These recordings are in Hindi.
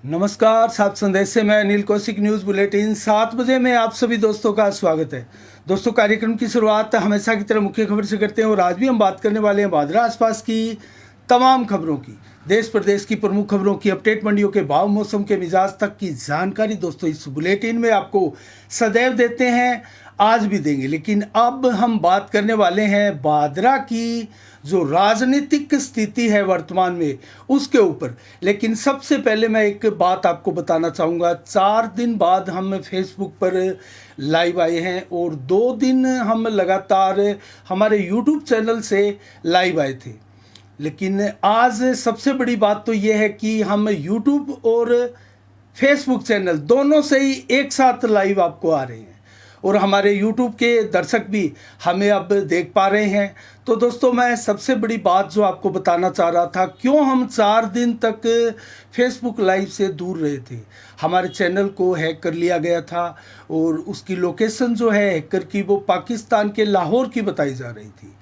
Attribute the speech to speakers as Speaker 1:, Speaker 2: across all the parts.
Speaker 1: नमस्कार। सात संदेश से मैं अनिल कौशिक। न्यूज़ बुलेटिन 7 बजे में आप सभी दोस्तों का स्वागत है। दोस्तों, कार्यक्रम की शुरुआत हमेशा की तरह मुख्य खबर से करते हैं और आज भी हम बात करने वाले हैं भादरा आसपास की तमाम खबरों की, देश प्रदेश की प्रमुख खबरों की अपडेट, मंडियों के भाव, मौसम के मिजाज तक की जानकारी। दोस्तों, इस बुलेटिन में आपको सदैव देते हैं, आज भी देंगे, लेकिन अब हम बात करने वाले हैं भादरा की जो राजनीतिक स्थिति है वर्तमान में उसके ऊपर। लेकिन सबसे पहले मैं एक बात आपको बताना चाहूँगा। 4 दिन बाद हम फेसबुक पर लाइव आए हैं और 2 दिन हम लगातार हमारे यूट्यूब चैनल से लाइव आए थे। लेकिन आज सबसे बड़ी बात तो ये है कि हम यूट्यूब और फेसबुक चैनल दोनों से ही एक साथ लाइव आपको आ रहे हैं और हमारे यूट्यूब के दर्शक भी हमें अब देख पा रहे हैं। तो दोस्तों, मैं सबसे बड़ी बात जो आपको बताना चाह रहा था, क्यों हम 4 दिन तक फेसबुक लाइव से दूर रहे थे। हमारे चैनल को हैक कर लिया गया था और उसकी लोकेशन जो है हैकर की, वो पाकिस्तान के लाहौर की बताई जा रही थी।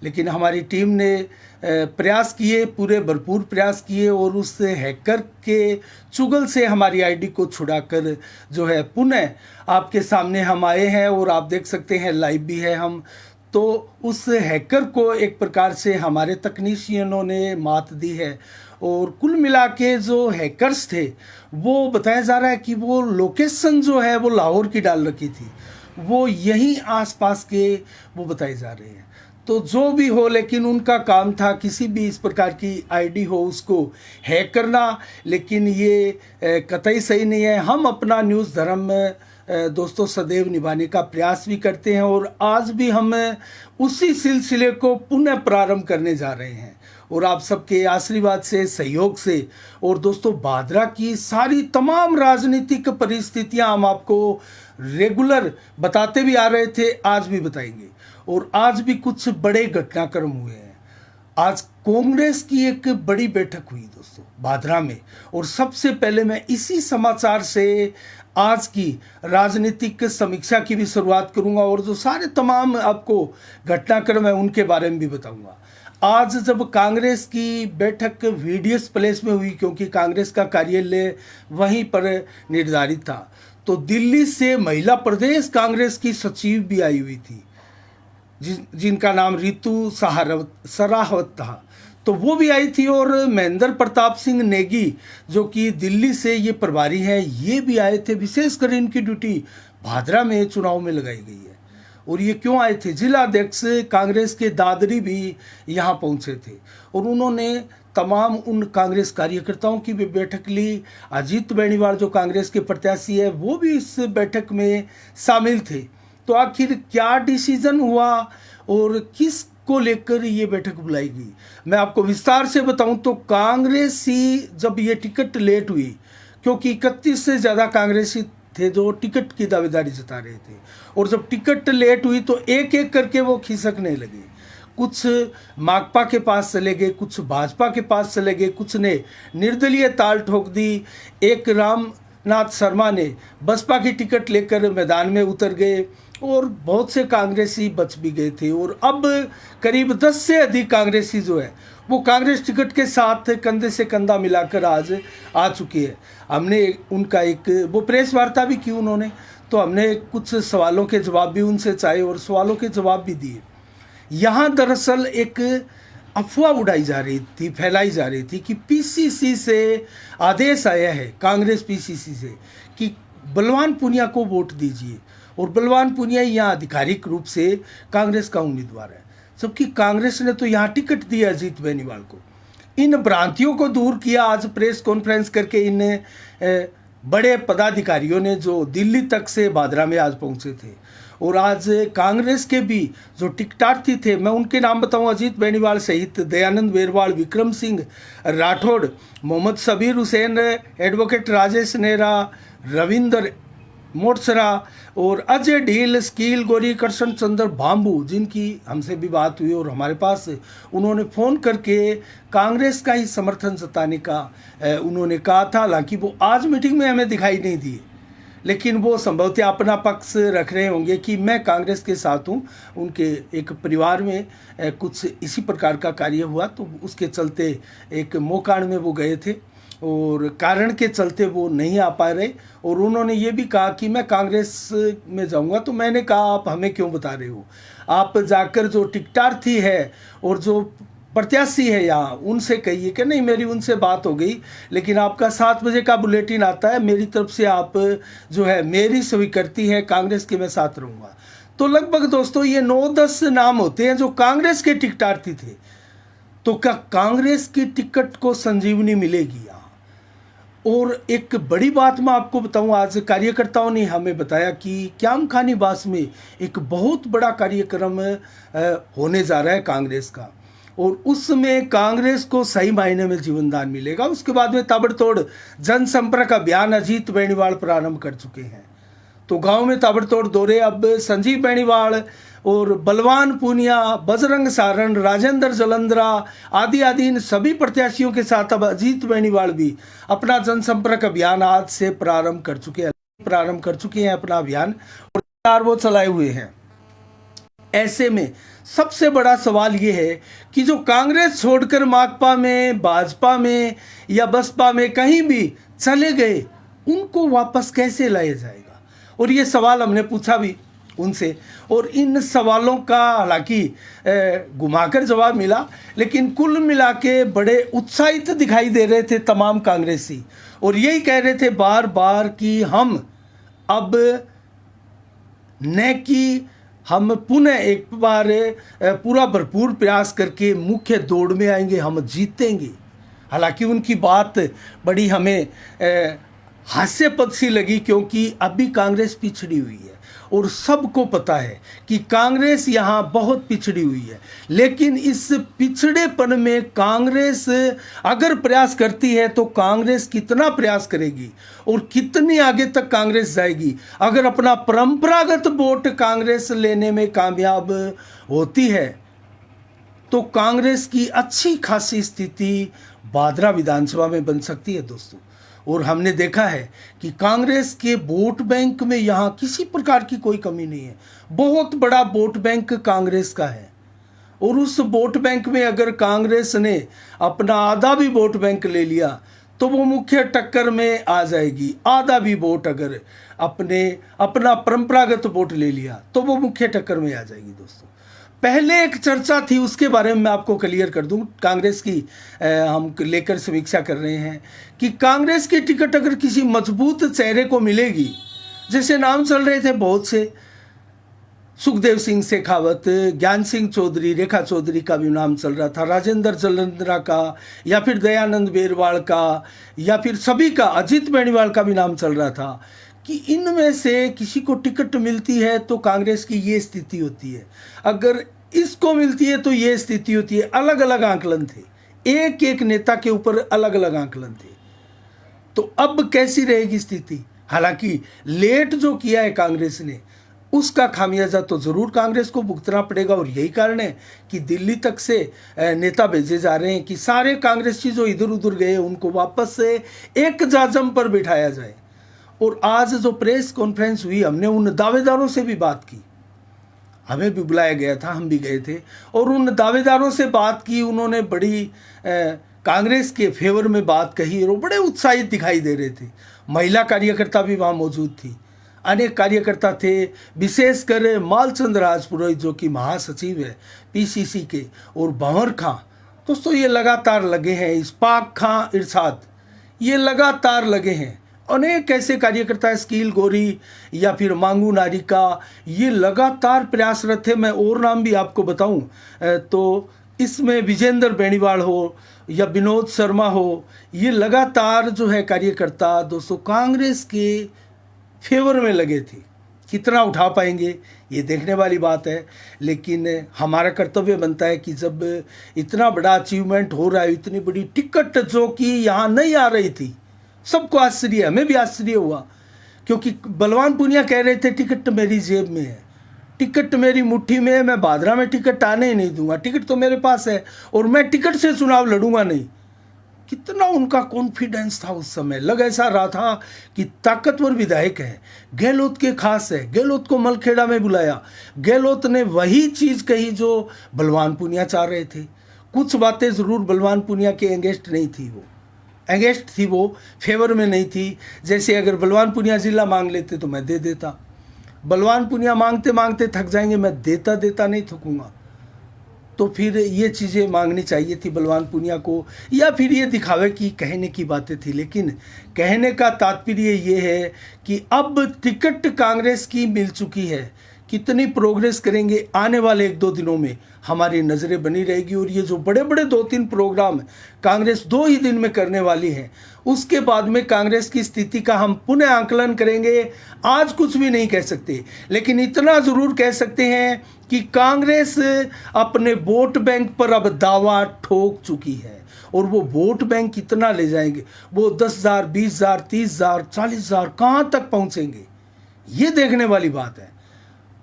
Speaker 1: लेकिन हमारी टीम ने प्रयास किए, पूरे भरपूर प्रयास किए और उस हैकर के चुगल से हमारी आईडी को छुड़ाकर जो है पुनः आपके सामने हम आए हैं और आप देख सकते हैं लाइव भी है हम। तो उस हैकर को एक प्रकार से हमारे तकनीशियनों ने मात दी है और कुल मिला के जो हैकर्स थे वो बताया जा रहा है कि वो लोकेशन जो है वो लाहौर की डाल रखी थी, वो यहीं आसपास के वो बताए जा रहे हैं। तो जो भी हो, लेकिन उनका काम था किसी भी इस प्रकार की आईडी हो उसको हैक करना। लेकिन ये कतई सही नहीं है। हम अपना न्यूज़ धर्म दोस्तों सदैव निभाने का प्रयास भी करते हैं और आज भी हम उसी सिलसिले को पुनः प्रारंभ करने जा रहे हैं और आप सबके आशीर्वाद से, सहयोग से। और दोस्तों, भादरा की सारी तमाम राजनीतिक परिस्थितियां हम आपको रेगुलर बताते भी आ रहे थे, आज भी बताएंगे। और आज भी कुछ बड़े घटनाक्रम हुए हैं। आज कांग्रेस की एक बड़ी बैठक हुई दोस्तों भादरा में और सबसे पहले मैं इसी समाचार से आज की राजनीतिक समीक्षा की भी शुरुआत करूंगा और जो सारे तमाम आपको घटनाक्रम है उनके बारे में भी बताऊंगा। आज जब कांग्रेस की बैठक वीडीएस प्लेस में हुई, क्योंकि कांग्रेस का कार्यालय वहीं पर निर्धारित था, तो दिल्ली से महिला प्रदेश कांग्रेस की सचिव भी आई हुई थी जिनका नाम रितु सराहवत था। तो वो भी आई थी और महेंद्र प्रताप सिंह नेगी जो कि दिल्ली से ये प्रभारी हैं, ये भी आए थे। विशेषकर इनकी ड्यूटी भादरा में चुनाव में लगाई गई है। और ये क्यों आए थे? जिला अध्यक्ष कांग्रेस के दादरी भी यहाँ पहुँचे थे और उन्होंने तमाम उन कांग्रेस कार्यकर्ताओं की भी बैठक ली। अजीत बेनीवाल जो कांग्रेस के प्रत्याशी है वो भी इस बैठक में शामिल थे। तो आखिर क्या डिसीजन हुआ और किस को लेकर ये बैठक बुलाई गई, मैं आपको विस्तार से बताऊं तो कांग्रेसी जब ये टिकट लेट हुई, क्योंकि 31 से ज़्यादा कांग्रेसी थे जो टिकट की दावेदारी जता रहे थे, और जब टिकट लेट हुई तो एक एक करके वो खिसकने लगे। कुछ माकपा के पास चले गए, कुछ भाजपा के पास चले गए, कुछ ने निर्दलीय ताल ठोक दी। एक रामनाथ शर्मा ने बसपा की टिकट लेकर मैदान में उतर गए और बहुत से कांग्रेसी बच भी गए थे। और अब करीब 10 से अधिक कांग्रेसी जो है वो कांग्रेस टिकट के साथ कंधे से कंधा मिलाकर आज आ चुकी है। हमने उनका एक वो प्रेस वार्ता भी की उन्होंने, तो हमने कुछ सवालों के जवाब भी उनसे चाहे और सवालों के जवाब भी दिए। यहाँ दरअसल एक अफवाह उड़ाई जा रही थी, फैलाई जा रही थी कि पीसीसी से आदेश आया है, कांग्रेस पीसीसी से, कि बलवान पूनिया को वोट दीजिए और बलवान पूनिया यहाँ आधिकारिक रूप से कांग्रेस का उम्मीदवार है, जबकि कांग्रेस ने तो यहाँ टिकट दिया अजीत बेनीवाल को। इन भ्रांतियों को दूर किया आज प्रेस कॉन्फ्रेंस करके इन बड़े पदाधिकारियों ने जो दिल्ली तक से भादरा में आज पहुँचे थे। और आज कांग्रेस के भी जो टिकटार्थी थे, मैं उनके नाम बताऊं, अजीत बेनीवाल सहित दयानंद बेरवाल, विक्रम सिंह राठौड़, मोहम्मद सबीर हुसैन, एडवोकेट राजेश नेहरा, रविंदर मोटसरा और अजय ढील, स्कील गौरी, कृष्ण चंद्र भाम्बू, जिनकी हमसे भी बात हुई और हमारे पास उन्होंने फ़ोन करके कांग्रेस का ही समर्थन जताने का उन्होंने कहा था। हालांकि वो आज मीटिंग में हमें दिखाई नहीं दिए, लेकिन वो संभवतः अपना पक्ष रख रहे होंगे कि मैं कांग्रेस के साथ हूँ। उनके एक परिवार में कुछ इसी प्रकार का कार्य हुआ तो उसके चलते एक मोकाण में वो गए थे और कारण के चलते वो नहीं आ पा रहे। और उन्होंने ये भी कहा कि मैं कांग्रेस में जाऊंगा। तो मैंने कहा आप हमें क्यों बता रहे हो, आप जाकर जो टिकटार्थी है और जो प्रत्याशी है यहाँ उनसे कहिए कि नहीं मेरी उनसे बात हो गई, लेकिन आपका 7 बजे का बुलेटिन आता है, मेरी तरफ से आप जो है मेरी स्वीकृति है कांग्रेस के, मैं साथ रहूँगा। तो लगभग दोस्तों ये 9-10 नाम होते हैं जो कांग्रेस के टिकटार्थी थे। तो क्या कांग्रेस की टिकट को संजीवनी मिलेगी यहाँ? और एक बड़ी बात मैं आपको बताऊं, आज कार्यकर्ताओं ने हमें बताया कि क्याम खानी बास में एक बहुत बड़ा कार्यक्रम होने जा रहा है कांग्रेस का, और उसमें कांग्रेस को सही मायने में जीवनदान मिलेगा। उसके बाद में ताबड़तोड़ जनसंपर्क अभियान अजीत बेनीवाल प्रारंभ कर चुके हैं। तो गांव में ताबड़तोड़ दौरे अब संजीव बेनीवाल और बलवान पूनिया, बजरंग सारण, राजेंद्र जलंधरा आदि आदि इन सभी प्रत्याशियों के साथ अब अजीत बेनीवाल भी अपना जनसंपर्क अभियान आज से प्रारंभ कर चुके हैं अपना अभियान, और वो चलाए हुए हैं। ऐसे में सबसे बड़ा सवाल ये है कि जो कांग्रेस छोड़कर माकपा में, भाजपा में या बसपा में कहीं भी चले गए, उनको वापस कैसे लाया जाएगा? और ये सवाल हमने पूछा भी उनसे, और इन सवालों का हालांकि घुमाकर जवाब मिला, लेकिन कुल मिला के बड़े उत्साहित दिखाई दे रहे थे तमाम कांग्रेसी, और यही कह रहे थे बार बार कि हम अब न कि हम पुनः एक बार पूरा भरपूर प्रयास करके मुख्य दौड़ में आएंगे, हम जीतेंगे। हालांकि उनकी बात बड़ी हमें हास्यास्पद सी लगी, क्योंकि अभी कांग्रेस पिछड़ी हुई है और सबको पता है कि कांग्रेस यहाँ बहुत पिछड़ी हुई है। लेकिन इस पिछड़ेपन में कांग्रेस अगर प्रयास करती है तो कांग्रेस कितना प्रयास करेगी और कितनी आगे तक कांग्रेस जाएगी, अगर अपना परंपरागत वोट कांग्रेस लेने में कामयाब होती है तो कांग्रेस की अच्छी खासी स्थिति भादरा विधानसभा में बन सकती है दोस्तों। और हमने देखा है कि कांग्रेस के वोट बैंक में यहाँ किसी प्रकार की कोई कमी नहीं है। बहुत बड़ा वोट बैंक कांग्रेस का है, और उस वोट बैंक में अगर कांग्रेस ने अपना आधा भी वोट बैंक ले लिया तो वो मुख्य टक्कर में आ जाएगी। आधा भी वोट अगर अपना परंपरागत वोट ले लिया तो वो मुख्य टक्कर में आ जाएगी दोस्तों। पहले एक चर्चा थी, उसके बारे में मैं आपको क्लियर कर दूं। कांग्रेस की हम लेकर समीक्षा कर रहे हैं कि कांग्रेस की टिकट अगर किसी मजबूत चेहरे को मिलेगी, जैसे नाम चल रहे थे बहुत से, सुखदेव सिंह शेखावत, ज्ञान सिंह चौधरी, रेखा चौधरी का भी नाम चल रहा था, राजेंद्र जलंधरा का, या फिर दयानंद बेरवाल का, या फिर सभी का, अजीत बेनीवाल का भी नाम चल रहा था कि इनमें से किसी को टिकट मिलती है तो कांग्रेस की ये स्थिति होती है, अगर इसको मिलती है तो ये स्थिति होती है। अलग अलग आंकलन थे, एक एक नेता के ऊपर अलग अलग आंकलन थे। तो अब कैसी रहेगी स्थिति? हालांकि लेट जो किया है कांग्रेस ने, उसका खामियाजा तो जरूर कांग्रेस को भुगतना पड़ेगा, और यही कारण है कि दिल्ली तक से नेता भेजे जा रहे हैं कि सारे कांग्रेसी जो इधर उधर गए उनको वापस से एक जाजम पर बिठाया जाए। और आज जो प्रेस कॉन्फ्रेंस हुई, हमने उन दावेदारों से भी बात की, हमें भी बुलाया गया था, हम भी गए थे, और उन दावेदारों से बात की। उन्होंने बड़ी कांग्रेस के फेवर में बात कही और वो बड़े उत्साहित दिखाई दे रहे थे। महिला कार्यकर्ता भी वहाँ मौजूद थी, अनेक कार्यकर्ता थे, विशेषकर मालचंद राजपुरोहित जो कि महासचिव है पीसीसी के, और भंवर खां दोस्तों ये लगातार लगे हैं, इस्पाक खां इरशाद ये लगातार लगे हैं, अनेक ऐसे कार्यकर्ता, स्कील गोरी या फिर मांगू नारिका, ये लगातार प्रयासरत थे। मैं और नाम भी आपको बताऊं तो इसमें विजेंद्र बेनीवाल हो या विनोद शर्मा हो, ये लगातार जो है कार्यकर्ता दोस्तों कांग्रेस के फेवर में लगे थे। कितना उठा पाएंगे ये देखने वाली बात है, लेकिन हमारा कर्तव्य बनता है कि जब इतना बड़ा अचीवमेंट हो रहा है, इतनी बड़ी टिकट जो कि यहाँ नहीं आ रही थी, सबको आश्चर्य, हमें भी आश्चर्य हुआ, क्योंकि बलवान पूनिया कह रहे थे टिकट मेरी जेब में है, टिकट मेरी मुट्ठी में है, मैं भादरा में टिकट आने ही नहीं दूंगा, टिकट तो मेरे पास है और मैं टिकट से चुनाव लड़ूंगा नहीं। कितना उनका कॉन्फिडेंस था उस समय, लग ऐसा रहा था कि ताकतवर विधायक है, गहलोत के खास है, गहलोत को मलखेड़ा में बुलाया, गहलोत ने वही चीज़ कही जो बलवान पूनिया चाह रहे थे। कुछ बातें ज़रूर बलवान पूनिया के अगेंस्ट नहीं थी वो, अगेंस्ट थी, वो फेवर में नहीं थी। जैसे अगर बलवान पूनिया ज़िला मांग लेते तो मैं दे देता, बलवान पूनिया मांगते मांगते थक जाएंगे, मैं देता नहीं थकूंगा। तो फिर ये चीज़ें मांगनी चाहिए थी बलवान पूनिया को, या फिर ये दिखावे की कहने की बातें थी। लेकिन कहने का तात्पर्य ये है कि अब टिकट कांग्रेस की मिल चुकी है, कितनी प्रोग्रेस करेंगे आने वाले 1-2 दिनों में हमारी नज़रें बनी रहेगी। और ये जो बड़े बड़े 2-3 प्रोग्राम कांग्रेस 2 ही दिन में करने वाली है, उसके बाद में कांग्रेस की स्थिति का हम पुनः आंकलन करेंगे। आज कुछ भी नहीं कह सकते, लेकिन इतना ज़रूर कह सकते हैं कि कांग्रेस अपने वोट बैंक पर अब दावा ठोक चुकी है। और वो वोट बैंक कितना ले जाएंगे, वो 10,000, 20,000, 30,000, 40,000 कहाँ तक पहुँचेंगे, ये देखने वाली बात है।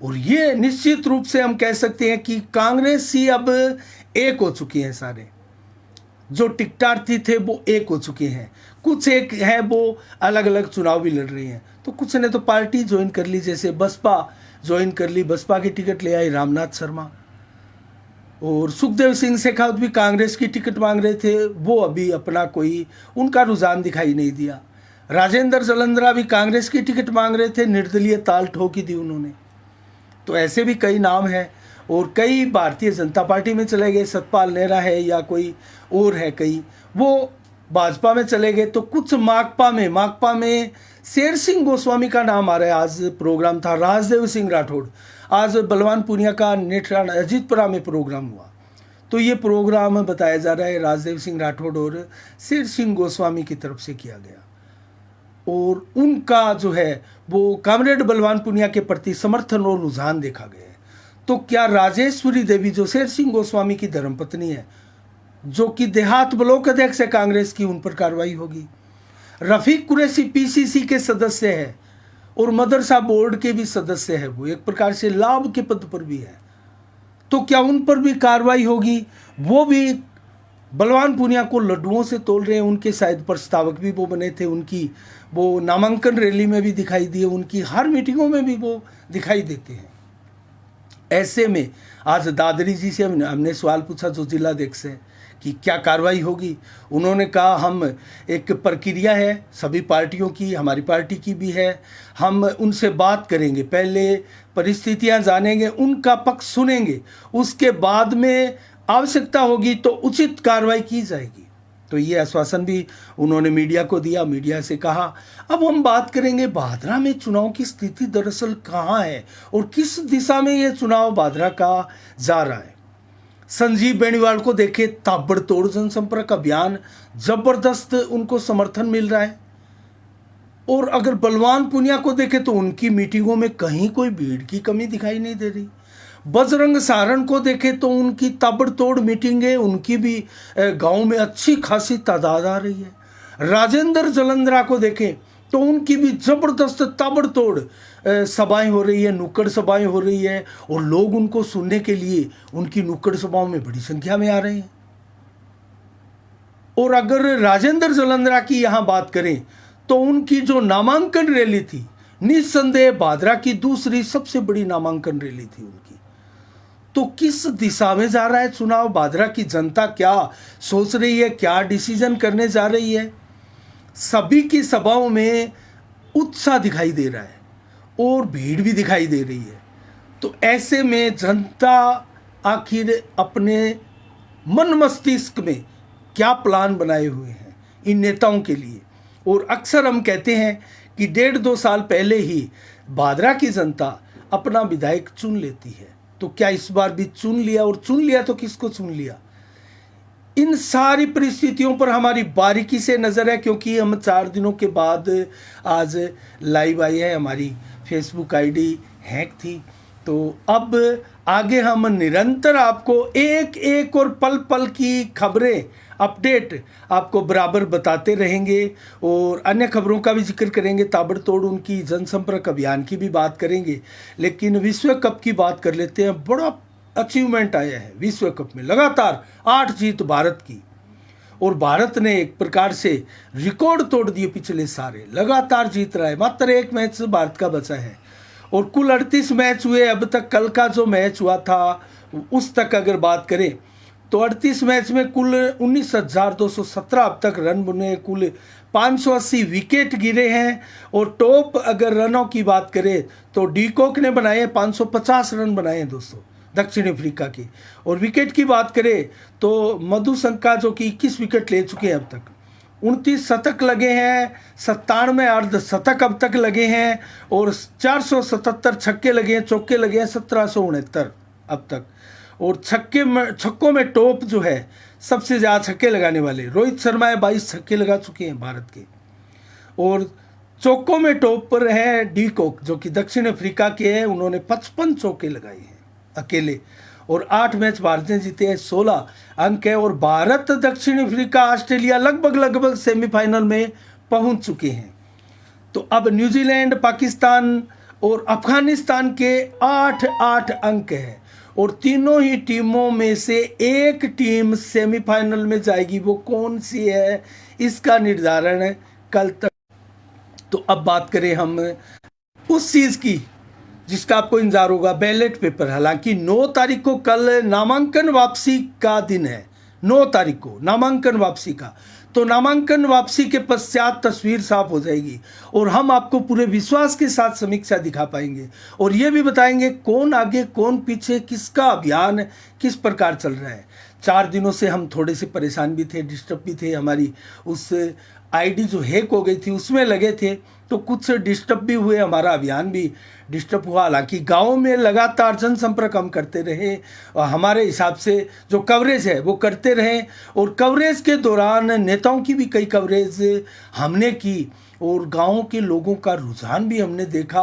Speaker 1: और ये निश्चित रूप से हम कह सकते हैं कि कांग्रेस ही अब एक हो चुकी है। सारे जो टिकटार्थी थे वो एक हो चुके हैं, कुछ एक है वो अलग अलग चुनाव भी लड़ रही हैं। तो कुछ ने तो पार्टी ज्वाइन कर ली, जैसे बसपा ज्वाइन कर ली, बसपा की टिकट ले आई रामनाथ शर्मा। और सुखदेव सिंह शेखावत भी कांग्रेस की टिकट मांग रहे थे, वो अभी अपना कोई उनका रुझान दिखाई नहीं दिया। राजेंद्र जलंधरा भी कांग्रेस की टिकट मांग रहे थे, निर्दलीय ताल ठोकी दी उन्होंने। तो ऐसे भी कई नाम हैं, और कई भारतीय जनता पार्टी में चले गए, सतपाल नेहरा है या कोई और है, कई वो भाजपा में चले गए। तो कुछ माकपा में शेर सिंह गोस्वामी का नाम आ रहा है। आज प्रोग्राम था राजदेव सिंह राठौड़, आज बलवान पूनिया का नेत्रान अजीतपुरा में प्रोग्राम हुआ। तो ये प्रोग्राम बताया जा रहा है राजदेव सिंह राठौड़ और शेर सिंह गोस्वामी की तरफ से किया गया, और उनका जो है वो कामरेड बलवान पूनिया के प्रति समर्थन और रुझान देखा गया है। तो क्या राजेश्वरी देवी जो शेर सिंह गोस्वामी की धर्मपत्नी है, जो कि देहात ब्लॉक अध्यक्ष है कांग्रेस की, उन पर कार्रवाई होगी। रफीक कुरैशी पीसीसी के सदस्य है और मदरसा बोर्ड के भी सदस्य है, वो एक प्रकार से लाभ के पद पर भी है। तो क्या उन पर भी कार्रवाई होगी? वो भी बलवान पूनिया को लड्डुओं से तोल रहे हैं। उनके शायद प्रस्तावक भी वो बने थे, उनकी वो नामांकन रैली में भी दिखाई दिए, उनकी हर मीटिंगों में भी वो दिखाई देते हैं। ऐसे में आज दादरी जी से हमने सवाल पूछा, जो जिलाध्यक्ष है, कि क्या कार्रवाई होगी। उन्होंने कहा हम एक प्रक्रिया है सभी पार्टियों की, हमारी पार्टी की भी है, हम उनसे बात करेंगे, पहले परिस्थितियां जानेंगे, उनका पक्ष सुनेंगे, उसके बाद में आवश्यकता होगी तो उचित कार्रवाई की जाएगी। तो ये आश्वासन भी उन्होंने मीडिया को दिया। मीडिया से कहा अब हम बात करेंगे भादरा में चुनाव की स्थिति दरअसल कहाँ है और किस दिशा में ये चुनाव भादरा का जा रहा है। संजीव बेनीवाल को देखे, ताबड़तोड़ जनसंपर्क अभियान, जबरदस्त उनको समर्थन मिल रहा है। और अगर बलवान पूनिया को देखे तो उनकी मीटिंगों में कहीं कोई भीड़ की कमी दिखाई नहीं दे रही। बजरंग सारण को देखे तो उनकी ताबड़तोड़ मीटिंगें, उनकी भी गांव में अच्छी खासी तादाद आ रही है। राजेंद्र जलंधरा को देखें तो उनकी भी जबरदस्त ताबड़तोड़ सभाएं हो रही है, नुक्कड़ सभाएं हो रही है, और लोग उनको सुनने के लिए उनकी नुक्कड़ सभाओं में बड़ी संख्या में आ रहे हैं। और अगर राजेंद्र जलंधरा की यहां बात करें तो उनकी जो नामांकन रैली थी, निस्संदेह भादरा की दूसरी सबसे बड़ी नामांकन रैली थी उनकी। तो किस दिशा में जा रहा है चुनाव, भादरा की जनता क्या सोच रही है, क्या डिसीजन करने जा रही है? सभी की सभाओं में उत्साह दिखाई दे रहा है और भीड़ भी दिखाई दे रही है। तो ऐसे में जनता आखिर अपने मन मस्तिष्क में क्या प्लान बनाए हुए हैं इन नेताओं के लिए। और अक्सर हम कहते हैं कि 1.5-2 साल पहले ही भादरा की जनता अपना विधायक चुन लेती है। तो क्या इस बार भी चुन लिया, और चुन लिया तो किसको चुन लिया? इन सारी परिस्थितियों पर हमारी बारीकी से नज़र है, क्योंकि हम 4 दिनों के बाद आज लाइव आई है, हमारी फेसबुक आईडी हैक थी। तो अब आगे हम निरंतर आपको एक एक और पल पल की खबरें, अपडेट आपको बराबर बताते रहेंगे, और अन्य खबरों का भी जिक्र करेंगे, ताबड़तोड़ उनकी जनसंपर्क अभियान की भी बात करेंगे। लेकिन विश्व कप की बात कर लेते हैं। बड़ा अचीवमेंट आया है विश्व कप में, लगातार 8 जीत भारत की, और भारत ने एक प्रकार से रिकॉर्ड तोड़ दिए। पिछले सारे लगातार जीत रहा है, मात्र 1 मैच भारत का बचा है, और कुल 38 मैच हुए अब तक। कल का जो मैच हुआ था उस तक अगर बात करें तो 38 मैच में कुल 19,217 अब तक रन बने, कुल 580 विकेट गिरे हैं। और टॉप अगर रनों की बात करें तो डी कॉक ने बनाए 550 रन बनाए हैं दोस्तों दक्षिण अफ्रीका की। और विकेट की बात करें तो मधुशंका जो कि 21 विकेट ले चुके हैं अब तक, 29 शतक लगे हैं, 97 अर्धशतक अब तक लगे हैं और 477 छक्के लगे हैं, चौके लगे हैं 1769 अब तक। और छक्कों में टॉप जो है सबसे ज़्यादा छक्के लगाने वाले रोहित शर्मा है, 22 छक्के लगा चुके हैं भारत के। और चौकों में टॉप पर है डी कॉक जो कि दक्षिण अफ्रीका के हैं, उन्होंने 55 चौके लगाए हैं अकेले। और 8 मैच भारत ने जीते हैं, 16 अंक है। और भारत, दक्षिण अफ्रीका, ऑस्ट्रेलिया लगभग सेमीफाइनल में पहुंच चुके हैं। तो अब न्यूजीलैंड, पाकिस्तान और अफगानिस्तान के 8 अंक हैं और तीनों ही टीमों में से एक टीम सेमीफाइनल में जाएगी। वो कौन सी है इसका निर्धारण कल तक। तो अब बात करें हम उस चीज़ की जिसका आपको इंतजार होगा, बैलेट पेपर। हालांकि 9 तारीख को कल नामांकन वापसी का दिन है, 9 तारीख को नामांकन वापसी का। तो नामांकन वापसी के पश्चात तस्वीर साफ हो जाएगी और हम आपको पूरे विश्वास के साथ समीक्षा दिखा पाएंगे और ये भी बताएंगे कौन आगे कौन पीछे, किसका अभियान किस प्रकार चल रहा है। 4 दिनों से हम थोड़े से परेशान भी थे, डिस्टर्ब भी थे, हमारी उस आईडी जो हैक हो गई थी उसमें लगे थे, तो कुछ डिस्टर्ब भी हुए, हमारा अभियान भी डिस्टर्ब हुआ। हालांकि गाँव में लगातार जनसंपर्क हम करते रहे और हमारे हिसाब से जो कवरेज है वो करते रहे। और कवरेज के दौरान नेताओं की भी कई कवरेज हमने की और गाँव के लोगों का रुझान भी हमने देखा।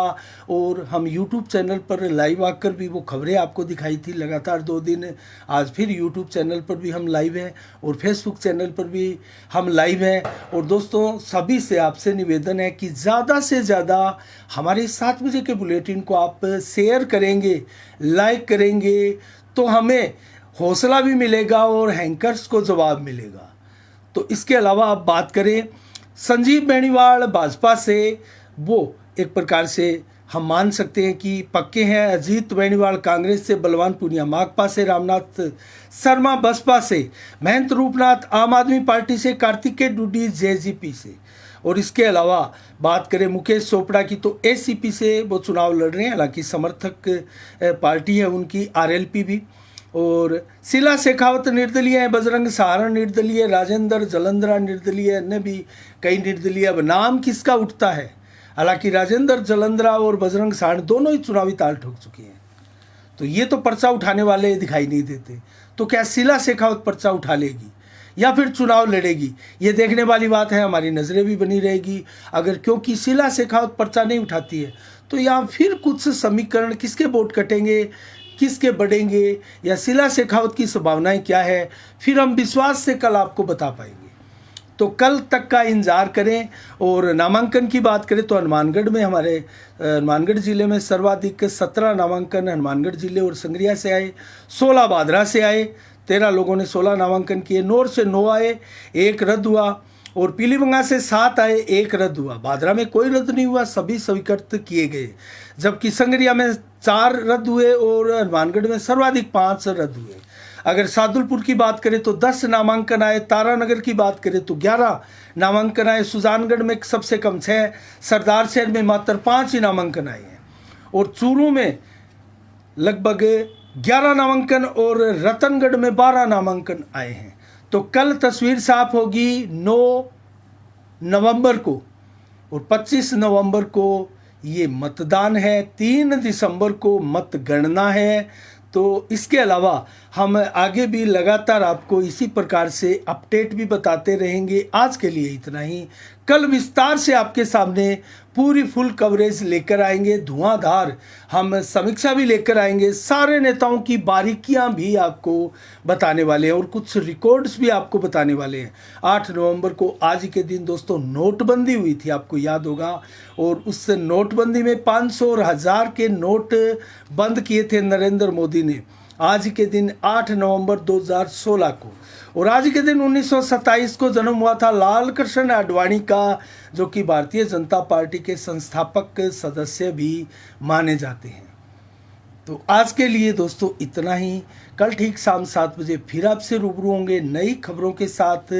Speaker 1: और हम यूट्यूब चैनल पर लाइव आकर भी वो खबरें आपको दिखाई थी लगातार 2 दिन। आज फिर यूट्यूब चैनल पर भी हम लाइव हैं और फेसबुक चैनल पर भी हम लाइव हैं। और दोस्तों सभी से आपसे निवेदन है कि ज़्यादा से ज़्यादा हमारे 7 बजे के बुलेटिन को आप शेयर करेंगे, लाइक करेंगे तो हमें हौसला भी मिलेगा और हैंकर्स को जवाब मिलेगा। तो इसके अलावा आप बात करें संजीव बेनीवाल भाजपा से, वो एक प्रकार से हम मान सकते हैं कि पक्के हैं। अजीत बेनीवाल कांग्रेस से, बलवान पूनिया माकपा से, रामनाथ शर्मा बसपा से, महेंद्र रूपनाथ आम आदमी पार्टी से, कार्तिकेय डूडी जेजेपी से। और इसके अलावा बात करें मुकेश चोपड़ा की तो एसीपी से वो चुनाव लड़ रहे हैं, हालांकि समर्थक पार्टी है उनकी आरएलपी भी। और शीला शेखावत निर्दलीय है, बजरंग सहारा निर्दलीय, राजेंद्र जलंधरा निर्दलीय, अन्य भी कई निर्दलीय। अब नाम किसका उठता है, हालांकि राजेंद्र जलंधरा और बजरंग सहारा दोनों ही चुनावी ताल ठोक चुके हैं, तो ये तो पर्चा उठाने वाले दिखाई नहीं देते। तो क्या शीला शेखावत पर्चा उठा लेगी या फिर चुनाव लड़ेगी, ये देखने वाली बात है, हमारी नज़रें भी बनी रहेगी। अगर क्योंकि शीला शेखावत पर्चा नहीं उठाती है तो यहाँ फिर कुछ समीकरण, किसके वोट कटेंगे, किसके बढ़ेंगे, या शीला शेखावत की संभावनाएं क्या है, फिर हम विश्वास से कल आपको बता पाएंगे। तो कल तक का इंतजार करें। और नामांकन की बात करें तो हनुमानगढ़ में, हमारे हनुमानगढ़ ज़िले में सर्वाधिक 17 नामांकन हनुमानगढ़ ज़िले और संगरिया से आए, 16 भादरा से आए, 13 लोगों ने 16 नामांकन किए। नौर से 9 आए, 1 रद्द हुआ। और पीलीभंगा से 7 आए, 1 रद्द हुआ। भादरा में कोई रद्द नहीं हुआ, सभी स्वीकृत किए गए। जबकि संगरिया में 4 रद्द हुए और हनुमानगढ़ में सर्वाधिक 5 रद्द हुए। अगर सादुलपुर की बात करें तो 10 नामांकन आए, तारानगर की बात करें तो 11 नामांकन आए, सुजानगढ़ में सबसे कम 6, सरदार शहर में मात्र 5 ही नामांकन आए हैं और चूरू में लगभग 11 नामांकन और रतनगढ़ में 12 नामांकन आए हैं। तो कल तस्वीर साफ होगी 9 नवंबर को और 25 नवंबर को ये मतदान है, 3 दिसंबर को मतगणना है। तो इसके अलावा हम आगे भी लगातार आपको इसी प्रकार से अपडेट भी बताते रहेंगे। आज के लिए इतना ही, कल विस्तार से आपके सामने पूरी फुल कवरेज लेकर आएंगे, धुआंधार हम समीक्षा भी लेकर आएंगे, सारे नेताओं की बारीकियां भी आपको बताने वाले हैं और कुछ रिकॉर्ड्स भी आपको बताने वाले हैं। 8 नवंबर को आज के दिन दोस्तों नोटबंदी हुई थी, आपको याद होगा, और उस नोटबंदी में 500 और 1000 के नोट बंद किए थे नरेंद्र मोदी ने आज के दिन 8 नवंबर 2016 को। और आज के दिन 1927 को जन्म हुआ था लाल कृष्ण आडवाणी का, जो कि भारतीय जनता पार्टी के संस्थापक सदस्य भी माने जाते हैं। तो आज के लिए दोस्तों इतना ही। कल ठीक शाम 7 बजे फिर आपसे रूबरू होंगे नई खबरों के साथ,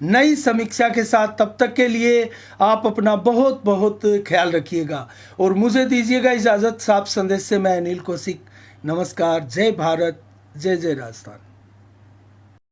Speaker 1: नई समीक्षा के साथ। तब तक के लिए आप अपना बहुत बहुत ख्याल रखिएगा और मुझे दीजिएगा इजाज़त। साफ संदेश से मैं अनिल कौशिक। नमस्कार। जय भारत, जय जय राजस्थान।